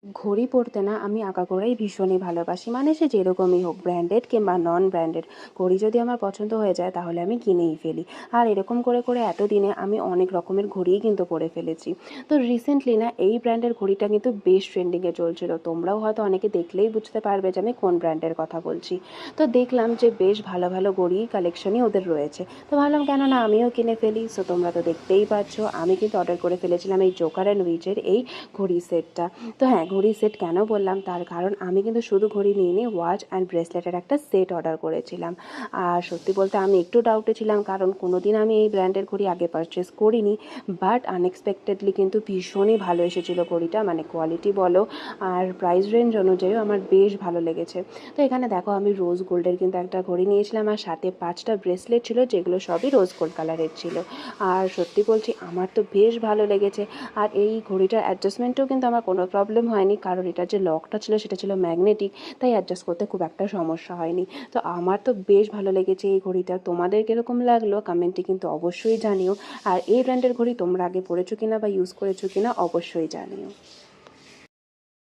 ঘড়ি পরতে না আমি আগাগোড়াই ভীষণই ভালোবাসি, মানে সে যেরকমই হোক, ব্র্যান্ডেড কিংবা নন ব্র্যান্ডেড, ঘড়ি যদি আমার পছন্দ হয়ে যায় তাহলে আমি কিনেই ফেলি। আর এরকম করে করে এতদিনে আমি অনেক রকমের ঘড়িই কিন্তু পরে ফেলেছি। তো রিসেন্টলি না এই ব্র্যান্ডের ঘড়িটা কিন্তু বেশ ট্রেন্ডিংয়ে চলছিল, তোমরাও হয়তো অনেকে দেখলেই বুঝতে পারবে যে আমি কোন ব্র্যান্ডের কথা বলছি। তো দেখলাম যে বেশ ভালো ভালো ঘড়ি কালেকশনই ওদের রয়েছে, তো ভাবলাম কেন না আমিও কিনে ফেলি। সো তোমরা তো দেখতেই পাচ্ছ আমি কিন্তু অর্ডার করে ফেলেছিলাম এই জোকার অ্যান্ড উইচের এই ঘড়ি সেটটা। তো হ্যাঁ, ঘড়ির সেট কেন বললাম, তার কারণ আমি কিন্তু শুধু ঘড়ি নিইনি, ওয়াচ অ্যান্ড ব্রেসলেটের একটা সেট অর্ডার করেছিলাম। আর সত্যি বলতে আমি একটু ডাউটে ছিলাম, কারণ কোনো দিন আমি এই ব্র্যান্ডের ঘড়ি আগে পারচেস করিনি, বাট আনএক্সপেক্টেডলি কিন্তু ভীষণই ভালো এসেছিলো ঘড়িটা, মানে কোয়ালিটি বলো আর প্রাইস রেঞ্জ অনুযায়ীও আমার বেশ ভালো লেগেছে। তো এখানে দেখো আমি রোজ গোল্ডের কিন্তু একটা ঘড়ি নিয়েছিলাম, আর সাথে 5টা ব্রেসলেট ছিল যেগুলো সবই রোজ গোল্ড কালারের ছিল। আর সত্যি বলছি আমার তো বেশ ভালো লেগেছে। আর এই ঘড়িটার অ্যাডজাস্টমেন্টেও কিন্তু আমার কোনো প্রবলেম হয়নি, কারণ এটার যে লকটা ছিল সেটা ছিল ম্যাগনেটিক, তাই অ্যাডজাস্ট করতে খুব একটা সমস্যা হয়নি। তো আমার তো বেশ ভালো লেগেছে এই ঘড়িটা। তোমাদের কীরকম লাগলো কমেন্টে কিন্তু অবশ্যই জানিও। আর এই ব্র্যান্ডের ঘড়ি তোমরা আগে পরেছো কিনা বা ইউজ করেছো কিনা অবশ্যই জানিও।